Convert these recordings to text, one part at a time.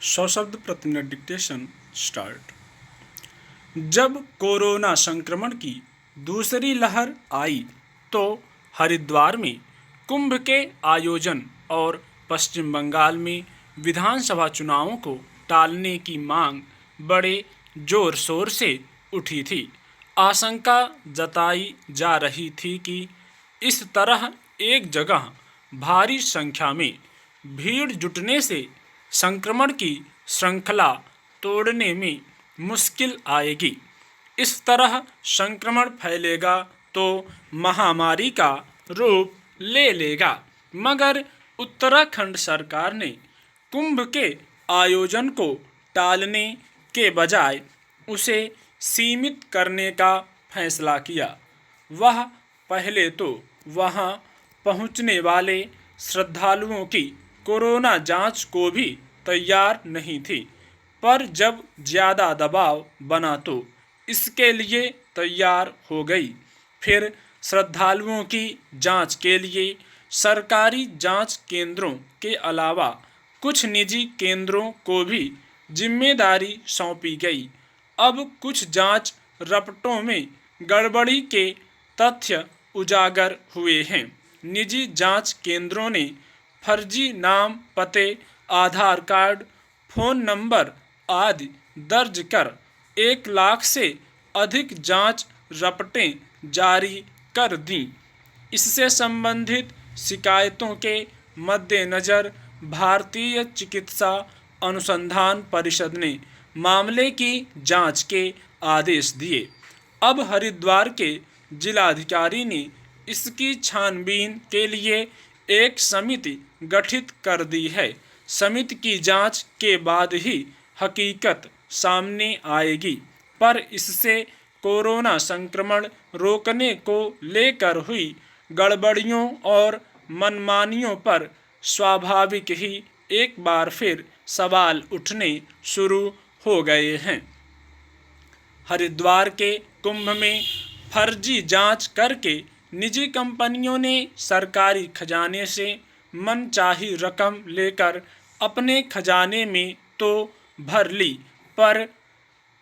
100 शब्द प्रति minute dictation start. जब कोरोना संक्रमण की दूसरी लहर आई तो हरिद्वार में कुंभ के आयोजन और पश्चिम बंगाल में विधानसभा चुनावों को टालने की मांग बड़े जोर शोर से उठी थी। आशंका जताई जा रही थी कि इस तरह एक जगह भारी संख्या में भीड़ जुटने से संक्रमण की श्रृंखला तोड़ने में मुश्किल आएगी। इस तरह संक्रमण फैलेगा तो महामारी का रूप ले लेगा। मगर उत्तराखंड सरकार ने कुंभ के आयोजन को टालने के बजाय उसे सीमित करने का फैसला किया। वह पहले तो वहां पहुंचने वाले श्रद्धालुओं की कोरोना जांच को भी तैयार नहीं थी, पर जब ज़्यादा दबाव बना तो इसके लिए तैयार हो गई। फिर श्रद्धालुओं की जांच के लिए सरकारी जांच केंद्रों के अलावा कुछ निजी केंद्रों को भी जिम्मेदारी सौंपी गई। अब कुछ जांच रपटों में गड़बड़ी के तथ्य उजागर हुए हैं। निजी जांच केंद्रों ने फर्जी नाम, पते, आधार कार्ड, फोन नंबर आदि दर्ज कर 1 लाख से अधिक जांच रपटें जारी कर दी। इससे संबंधित शिकायतों के मद्देनज़र भारतीय चिकित्सा अनुसंधान परिषद ने मामले की जांच के आदेश दिए। अब हरिद्वार के जिलाधिकारी ने इसकी छानबीन के लिए एक समिति गठित कर दी है। समिति की जांच के बाद ही हकीकत सामने आएगी, पर इससे कोरोना संक्रमण रोकने को लेकर हुई गड़बड़ियों और मनमानियों पर स्वाभाविक ही एक बार फिर सवाल उठने शुरू हो गए हैं। हरिद्वार के कुंभ में फर्जी जांच करके निजी कंपनियों ने सरकारी खजाने से मनचाही रकम लेकर अपने खजाने में तो भर ली, पर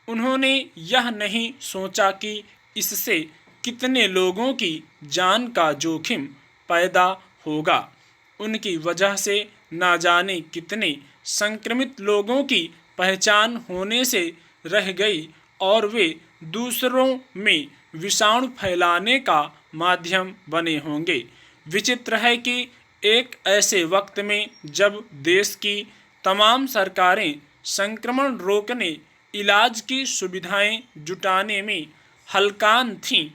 उन्होंने यह नहीं सोचा कि इससे कितने लोगों की जान का जोखिम पैदा होगा। उनकी वजह से ना जाने कितने संक्रमित लोगों की पहचान होने से रह गई और वे दूसरों में विषाणु फैलाने का माध्यम बने होंगे। विचित्र है कि एक ऐसे वक्त में जब देश की तमाम सरकारें संक्रमण रोकने, इलाज की सुविधाएं जुटाने में हलकान थीं,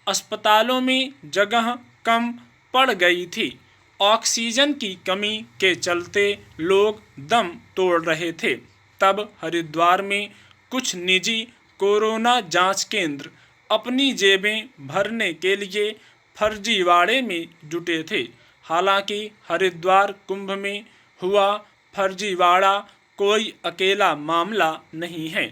अस्पतालों में जगह कम पड़ गई थी, ऑक्सीजन की कमी के चलते लोग दम तोड़ रहे थे, तब हरिद्वार में कुछ निजी कोरोना जांच केंद्र अपनी जेबें भरने के लिए फर्जीवाड़े में जुटे थे। हालांकि हरिद्वार कुंभ में हुआ फर्जीवाड़ा कोई अकेला मामला नहीं है।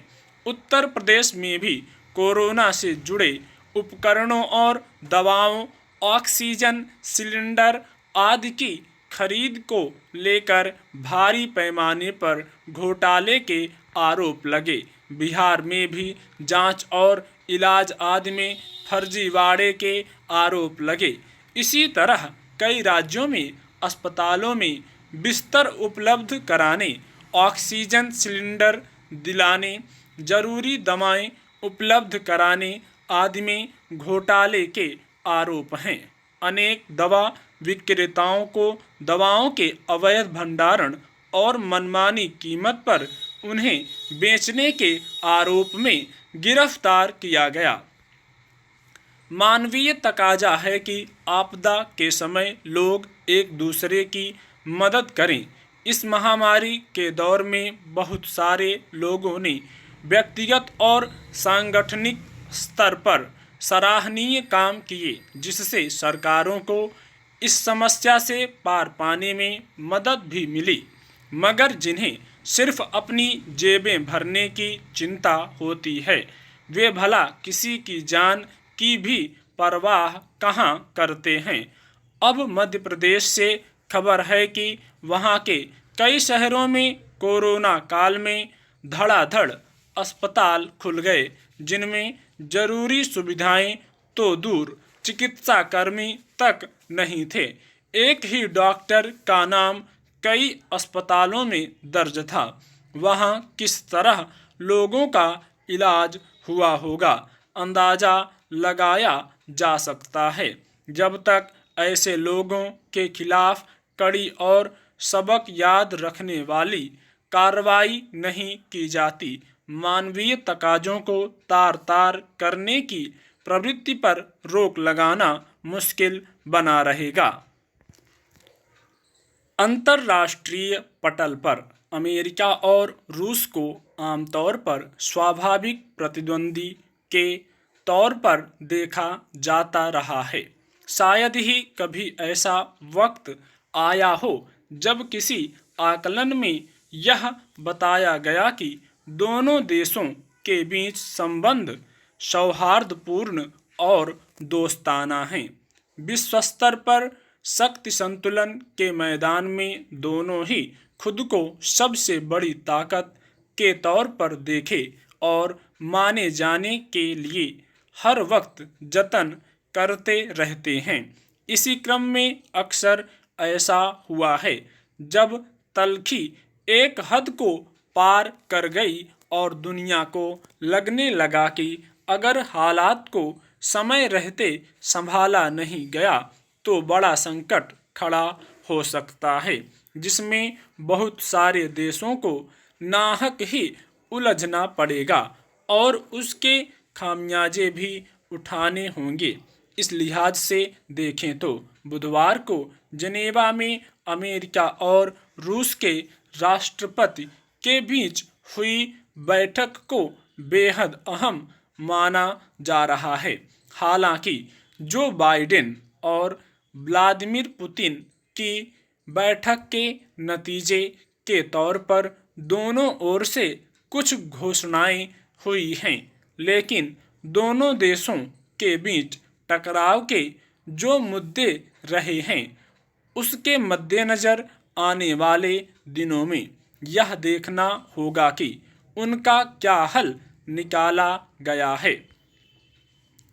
उत्तर प्रदेश में भी कोरोना से जुड़े उपकरणों और दवाओं, ऑक्सीजन सिलेंडर आदि की खरीद को लेकर भारी पैमाने पर घोटाले के आरोप लगे। बिहार में भी जांच और इलाज आदि में फर्जीवाड़े के आरोप लगे। इसी तरह कई राज्यों में अस्पतालों में बिस्तर उपलब्ध कराने, ऑक्सीजन सिलेंडर दिलाने, जरूरी दवाएं उपलब्ध कराने आदि में घोटाले के आरोप हैं। अनेक दवा विक्रेताओं को दवाओं के अवैध भंडारण और मनमानी कीमत पर उन्हें बेचने के आरोप में गिरफ्तार किया गया। मानवीय तकाजा है कि आपदा के समय लोग एक दूसरे की मदद करें। इस महामारी के दौर में बहुत सारे लोगों ने व्यक्तिगत और सांगठनिक स्तर पर सराहनीय काम किए, जिससे सरकारों को इस समस्या से पार पाने में मदद भी मिली। मगर जिन्हें सिर्फ अपनी जेबें भरने की चिंता होती है, वे भला किसी की जान की भी परवाह कहाँ करते हैं। अब मध्य प्रदेश से खबर है कि वहाँ के कई शहरों में कोरोना काल में धड़ाधड़ अस्पताल खुल गए, जिनमें जरूरी सुविधाएं तो दूर, चिकित्सा कर्मी तक नहीं थे। एक ही डॉक्टर का नाम कई अस्पतालों में दर्ज था। वहां किस तरह लोगों का इलाज हुआ होगा, अंदाजा लगाया जा सकता है। जब तक ऐसे लोगों के खिलाफ कड़ी और सबक याद रखने वाली कार्रवाई नहीं की जाती, मानवीय तकाजों को तार तार करने की प्रवृत्ति पर रोक लगाना मुश्किल बना रहेगा। अंतर्राष्ट्रीय पटल पर अमेरिका और रूस को आमतौर पर स्वाभाविक प्रतिद्वंदी के तौर पर देखा जाता रहा है। शायद ही कभी ऐसा वक्त आया हो जब किसी आकलन में यह बताया गया कि दोनों देशों के बीच संबंध सौहार्दपूर्ण और दोस्ताना हैं। विश्व स्तर पर शक्ति संतुलन के मैदान में दोनों ही खुद को सबसे बड़ी ताकत के तौर पर देखे और माने जाने के लिए हर वक्त जतन करते रहते हैं। इसी क्रम में अक्सर ऐसा हुआ है जब तलखी एक हद को पार कर गई और दुनिया को लगने लगा कि अगर हालात को समय रहते संभाला नहीं गया तो बड़ा संकट खड़ा हो सकता है, जिसमें बहुत सारे देशों को नाहक ही उलझना पड़ेगा और उसके खामियाजे भी उठाने होंगे। इस लिहाज से देखें तो बुधवार को जनेवा में अमेरिका और रूस के राष्ट्रपति के बीच हुई बैठक को बेहद अहम माना जा रहा है। हालांकि जो बाइडेन और व्लादिमीर पुतिन की बैठक के नतीजे के तौर पर दोनों ओर से कुछ घोषणाएं हुई हैं, लेकिन दोनों देशों के बीच टकराव के जो मुद्दे रहे हैं उसके मद्देनज़र आने वाले दिनों में यह देखना होगा कि उनका क्या हल निकाला गया है।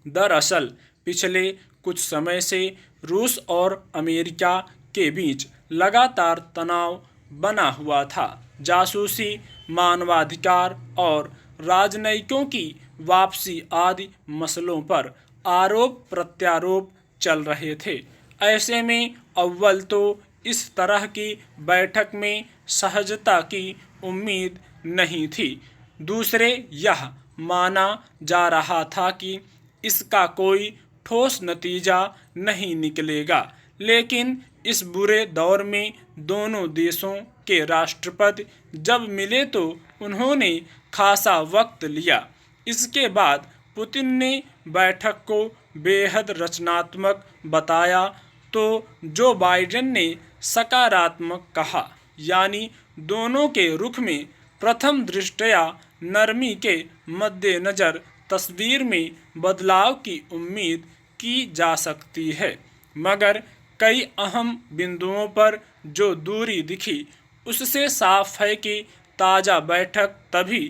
दरअसल पिछले कुछ समय से रूस और अमेरिका के बीच लगातार तनाव बना हुआ था। जासूसी, मानवाधिकार और राजनयिकों की वापसी आदि मसलों पर आरोप प्रत्यारोप चल रहे थे। ऐसे में अव्वल तो इस तरह की बैठक में सहजता की उम्मीद नहीं थी। दूसरे यह माना जा रहा था कि इसका कोई ठोस नतीजा नहीं निकलेगा। लेकिन इस बुरे दौर में दोनों देशों के राष्ट्रपति जब मिले तो उन्होंने खासा वक्त लिया। इसके बाद पुतिन ने बैठक को बेहद रचनात्मक बताया तो जो बाइडेन ने सकारात्मक कहा। यानी दोनों के रुख में प्रथम दृष्टया नरमी के मद्देनज़र तस्वीर में बदलाव की उम्मीद की जा सकती है, मगर कई अहम बिंदुओं पर जो दूरी दिखी उससे साफ है कि ताज़ा बैठक तभी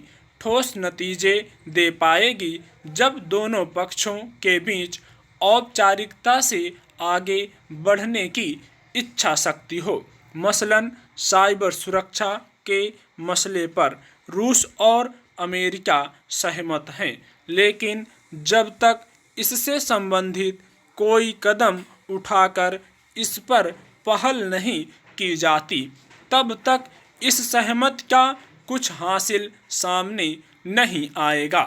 ठोस नतीजे दे पाएगी जब दोनों पक्षों के बीच औपचारिकता से आगे बढ़ने की इच्छा शक्ति हो। मसलन साइबर सुरक्षा के मसले पर रूस और अमेरिका सहमत हैं, लेकिन जब तक इससे संबंधित कोई कदम उठाकर इस पर पहल नहीं की जाती तब तक इस सहमति का कुछ हासिल सामने नहीं आएगा।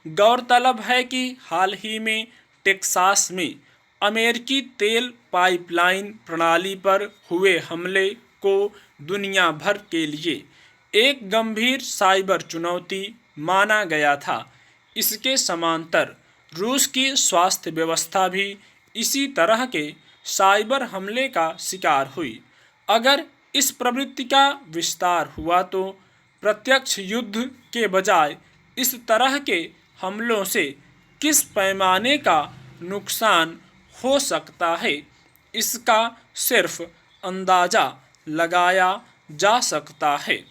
गौरतलब है कि हाल ही में टेक्सास में अमेरिकी तेल पाइपलाइन प्रणाली पर हुए हमले को दुनिया भर के लिए एक गंभीर साइबर चुनौती माना गया था। इसके समांतर रूस की स्वास्थ्य व्यवस्था भी इसी तरह के साइबर हमले का शिकार हुई। अगर इस प्रवृत्ति का विस्तार हुआ तो प्रत्यक्ष युद्ध के बजाय इस तरह के हमलों से किस पैमाने का नुकसान हो सकता है, इसका सिर्फ अंदाज़ा लगाया जा सकता है।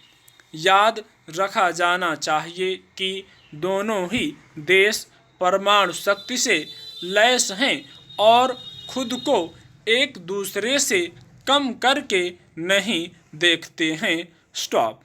याद रखा जाना चाहिए कि दोनों ही देश परमाणु शक्ति से लैस हैं और खुद को एक दूसरे से कम करके नहीं देखते हैं। स्टॉप।